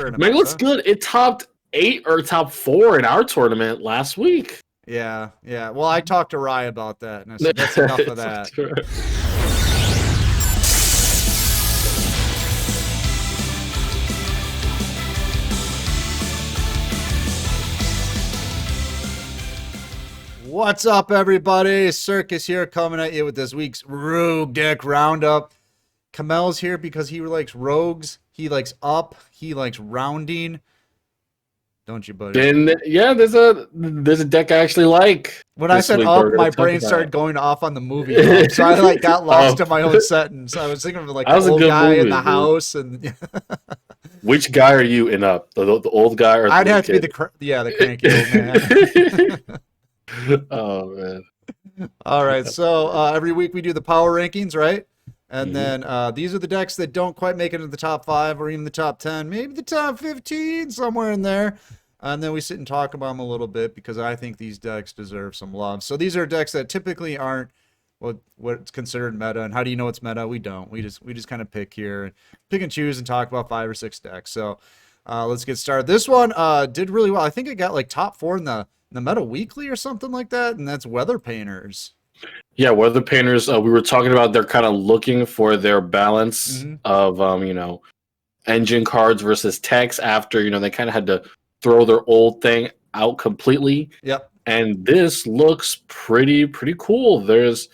Megaliths good. It topped 8 or top 4 in our tournament last week. Yeah. Well, I talked to Rye about that, and I said that's enough of that. What's up, everybody? Circus here, coming at you with this week's Rogue Deck Roundup. Kamel's here because he likes rogues, he likes up, he likes rounding. Don't you, buddy? Yeah, there's a deck I actually like. When I said up, my brain started going off on the movie, so I got lost in my own sentence. I was thinking of the old guy in the house, and which guy are you in up? The old guy, or I'd have to be the cranky old man. Oh man! All right, so every week we do the power rankings, right? And then these are the decks that don't quite make it into the top 5 or even the top 10, maybe the top 15, somewhere in there. And then we sit and talk about them a little bit because I think these decks deserve some love. So these are decks that typically aren't what's considered meta. And how do you know it's meta? We don't. We just kind of pick here and pick and choose and talk about 5 or 6 decks. So let's get started. This one did really well. I think it got like top 4 in the Meta Weekly or something like that, and that's Weather Painters. Yeah, Weather Painters. We were talking about they're kind of looking for their balance of engine cards versus text after they kind of had to throw their old thing out completely. Yep. And this looks pretty cool. There's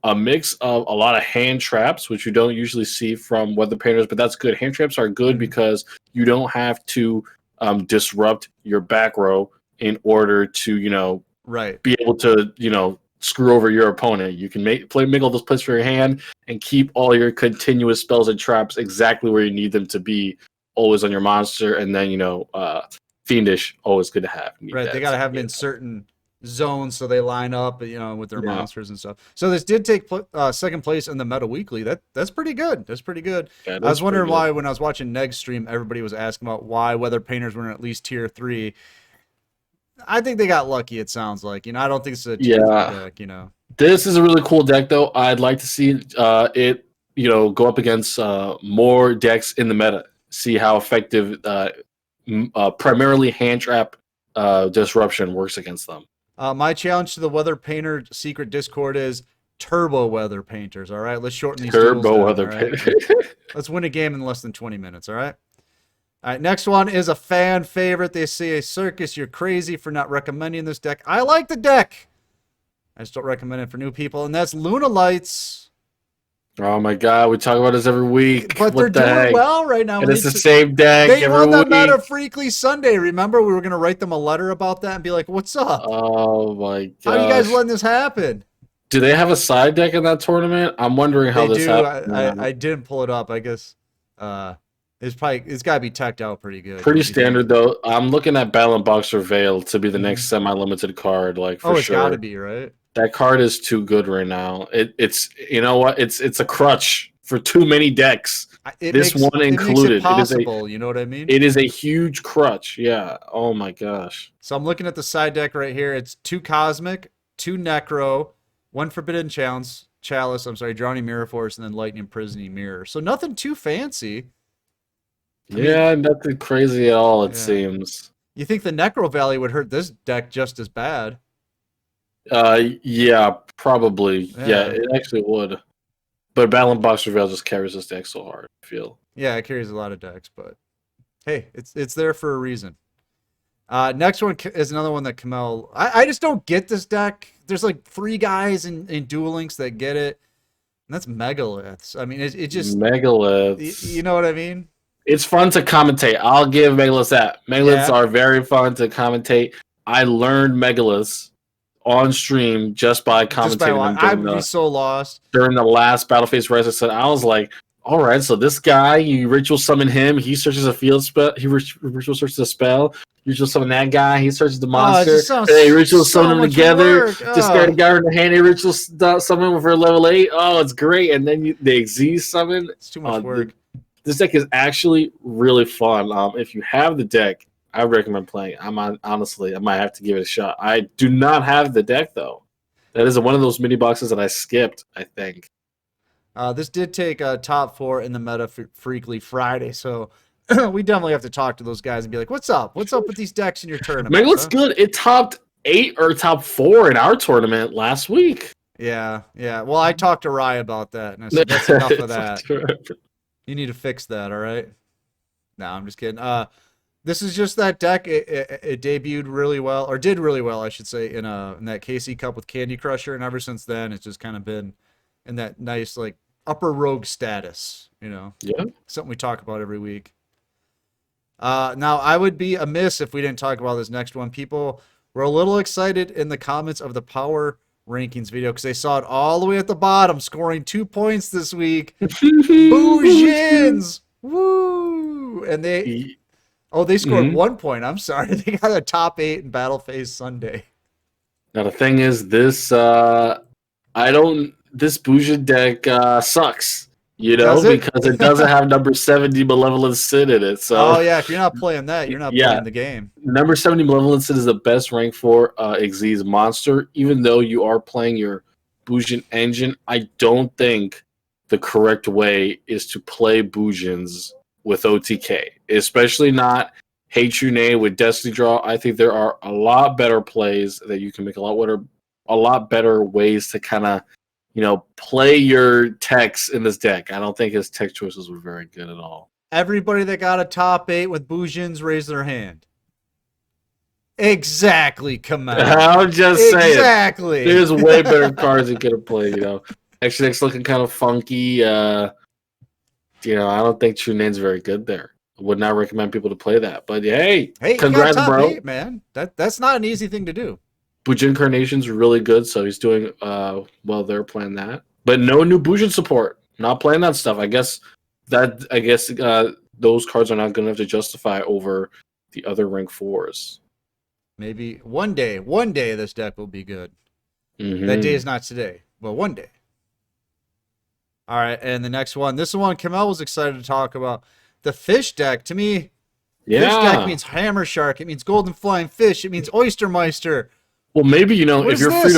a mix of a lot of hand traps, which you don't usually see from Weather Painters, but that's good. Hand traps are good because you don't have to disrupt your back row in order to be able to screw over your opponent. You can make all those plays for your hand and keep all your continuous spells and traps exactly where you need them to be, always on your monster. And then Fiendish, always good to have. Right, they got to have them in certain zones so they line up with their monsters and stuff. So this did take second place in the Meta Weekly. That's pretty good. I was wondering why when I was watching Neg's stream everybody was asking about why Weather Painters were in at least tier 3. I think they got lucky, it sounds like. I don't think it's a tier 3 deck, This is a really cool deck, though. I'd like to see it, go up against more decks in the meta. See how effective primarily hand trap disruption works against them. My challenge to the Weather Painter secret Discord is Turbo Weather Painters, all right? Let's shorten these Turbo Weather Painters. Let's win a game in less than 20 minutes, all right? All right, next one is a fan favorite. They say, Circus, you're crazy for not recommending this deck. I like the deck. I just don't recommend it for new people, and that's Luna Lights. Oh my God, we talk about this every week. But they're doing well right now. And it's the same deck every week. They won the Meta Freakly Sunday. Remember, we were going to write them a letter about that and be like, what's up? Oh my God. How are you guys letting this happen? Do they have a side deck in that tournament? I'm wondering how this happened. I didn't pull it up. I guess it's got to be teched out pretty good. Pretty standard though. I'm looking at Battle Boxer Veil to be the next semi-limited card, for sure. It's got to be, right? That card is too good right now. It's it's a crutch for too many decks. This one included. It possible, you know what I mean? It is a huge crutch. Yeah. Oh my gosh. So I'm looking at the side deck right here. It's 2 Cosmic, 2 Necro, 1 Forbidden Chalice, Drowning Mirror Force, and then Lightning Imprisoning Mirror. So nothing too fancy. Nothing crazy at all, it seems. You think the Necro Valley would hurt this deck just as bad? Yeah, probably. Yeah, it actually would. But Battle Boxer Veil just carries this deck so hard, I feel. Yeah, it carries a lot of decks, but hey, it's there for a reason. Next one is another one that Kamel... I just don't get this deck. There's like 3 guys in Duel Links that get it, and that's Megaliths. I mean, it just... Megaliths. You know what I mean? It's fun to commentate. I'll give Megaliths that. Megaliths are very fun to commentate. I learned Megaliths on stream just by commentating. I'd be so lost. During the last Battle Phase Resistance, I was like, all right, so this guy, you ritual summon him, he searches a field spell, he ritual searches a spell, you ritual summon that guy, he searches the monster, they ritual summon them together, discard a guy in the hand, they ritual summon for level 8, oh, it's great, and then they Xyz summon. It's too much work. This deck is actually really fun. If you have the deck, I recommend playing. Honestly, I might have to give it a shot. I do not have the deck though. That is one of those mini boxes that I skipped, I think. This did take a top 4 in the Meta Freakly Friday, so we definitely have to talk to those guys and be like, "What's up? What's up with these decks in your tournament?" Megaliths good. It topped 8 or top 4 in our tournament last week. Yeah. Well, I talked to Rye about that, and I said, "That's enough of that. You need to fix that, all right?" No, I'm just kidding. This is just that deck. It debuted really well, or did really well, I should say, in that KC Cup with Candy Crusher, and ever since then, it's just kind of been in that nice like upper rogue status. Yeah. Something we talk about every week. Now, I would be amiss if we didn't talk about this next one. People were a little excited in the comments of the power rankings video because they saw it all the way at the bottom, scoring 2 points this week. Boojins! Woo! And they scored 1 point. I'm sorry. They got a top 8 in Battle Phase Sunday. Now the thing is, this Boojin deck sucks. Because it doesn't have number 70 Malevolent Sid in it. So if you're not playing that, you're not playing the game. Number 70 Malevolent Sid is the best rank 4 Xyz monster. Even though you are playing your Boojin engine, I don't think the correct way is to play Boojins with OTK, especially not Heytrune with Destiny Draw. I think there are a lot better plays that you can make, a lot better ways to kind of play your techs in this deck. I don't think his tech choices were very good at all. Everybody that got a top 8 with Boojins, raise their hand. Exactly, come on. I'm just saying. Exactly. There's way better cards you could have played, Actually, it's looking kind of funky. I don't think True Name's very good there. I would not recommend people to play that. But hey, congrats, top bro. 8, man. That's not an easy thing to do. Boojin Carnation's really good, so he's doing well there playing that. But no new Boojin support. Not playing that stuff. I guess those cards are not good enough to justify over the other rank 4s. Maybe one day this deck will be good. Mm-hmm. That day is not today, but one day. All right, and the next one. This one Kamel was excited to talk about. The fish deck. To me, fish deck means Hammer Shark. It means Golden Flying Fish. It means Oystermeister. Well, maybe if you're free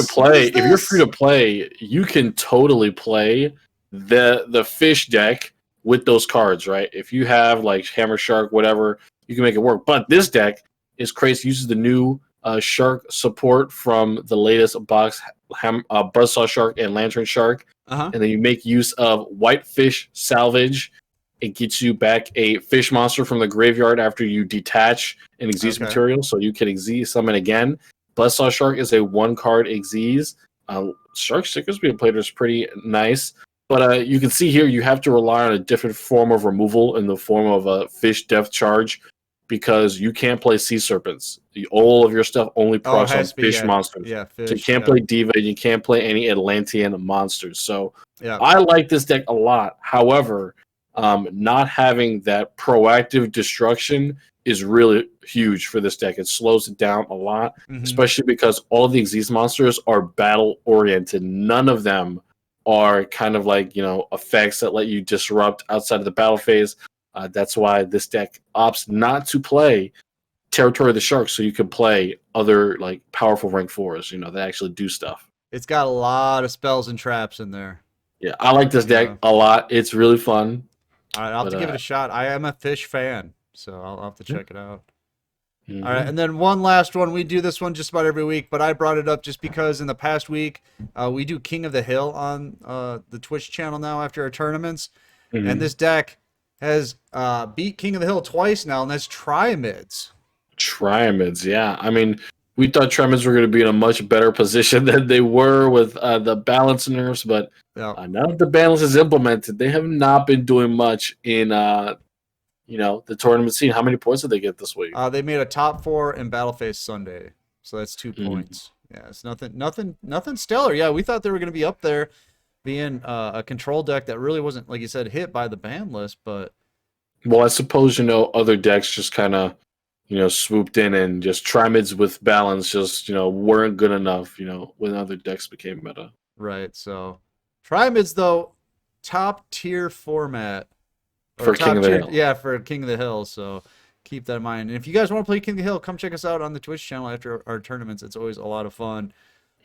to play, you can totally play the fish deck with those cards, right? If you have like Hammer Shark, whatever, you can make it work. But this deck is crazy. It uses the new shark support from the latest box, Buzzsaw Shark and Lantern Shark, and then you make use of Whitefish Salvage. It gets you back a fish monster from the graveyard after you detach an Xyz material, so you can Xyz summon again. Buzzsaw Shark is a 1-card Xyz. Shark stickers being played is pretty nice. But you can see here you have to rely on a different form of removal in the form of a fish depth charge because you can't play sea serpents. All of your stuff only procs on fish monsters. Yeah, fish, so you can't play Diva, you can't play any Atlantean monsters. So I like this deck a lot. However, not having that proactive destruction is really huge for this deck. It slows it down a lot, especially because all the Xyz monsters are battle-oriented. None of them are kind of like, effects that let you disrupt outside of the battle phase. That's why this deck opts not to play Territory of the Shark, so you can play other like powerful rank 4s, that actually do stuff. It's got a lot of spells and traps in there. Yeah, I like this deck a lot. It's really fun. All right, I'll have to give it a shot. I am a fish fan, so I'll have to check it out. Mm-hmm. All right, and then one last one. We do this one just about every week, but I brought it up just because in the past week we do King of the Hill on the Twitch channel now after our tournaments, and this deck has beat King of the Hill twice now, and that's Triamids. Triamids, yeah. I mean, we thought Triamids were going to be in a much better position than they were with the balance nerfs, but now that the balance is implemented, they have not been doing much in the tournament scene. How many points did they get this week? They made a top 4 in Battle Phase Sunday, so that's 2 points. Yeah, it's nothing stellar. Yeah, we thought they were going to be up there, being a control deck that really wasn't, like you said, hit by the ban list. But well, I suppose other decks just kind of swooped in and just Trimids with balance just weren't good enough. When other decks became meta. Right. So Trimids though, top tier format. For King of the Hill. Yeah, for King of the Hill. So keep that in mind. And if you guys want to play King of the Hill, come check us out on the Twitch channel after our tournaments. It's always a lot of fun.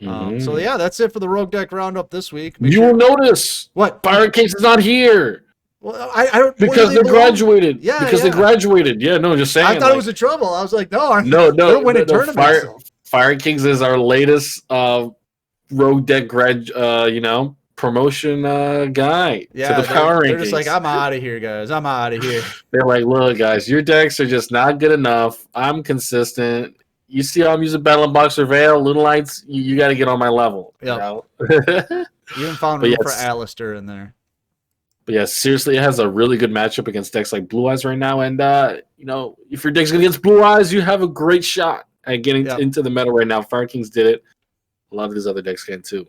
So yeah, that's it for the Rogue Deck Roundup this week. Will notice what Pirate Case is not here. Well, I don't because they graduated. Yeah, because they graduated. Yeah, no, just saying. I thought it was in trouble. I was like, no, no, they're winning tournaments. Fire Kings is our latest rogue deck promotion guy to the power rankings. They're just like, I'm out of here, guys. I'm out of here. They're like, look, guys, your decks are just not good enough. I'm consistent. You see how I'm using Battle and Box Surveil, Little Lights, you got to get on my level. Yeah. You Even found room for Alistair in there. But yeah, seriously, it has a really good matchup against decks like Blue Eyes right now. And, if your deck's going against Blue Eyes, you have a great shot at getting into the meta right now. Fire Kings did it. A lot of these other decks can too.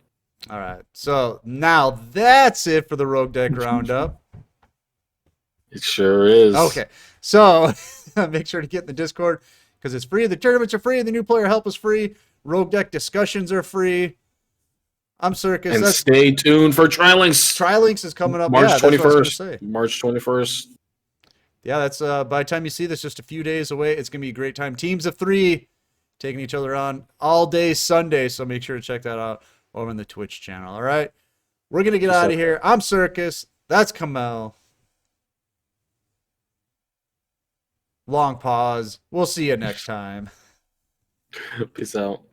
All right. So now that's it for the Rogue Deck Roundup. It sure is. Okay. So make sure to get in the Discord because it's free. The tournaments are free. The new player help is free. Rogue Deck discussions are free. I'm Circus. And stay tuned for Trilinks. Trilinks is coming up March 21st. March 21st. Yeah, that's by the time you see this, just a few days away. It's going to be a great time. Teams of 3 taking each other on all day Sunday. So make sure to check that out over on the Twitch channel. All right. We're going to get out of here. I'm Circus. That's Kamel. Long pause. We'll see you next time. Peace out.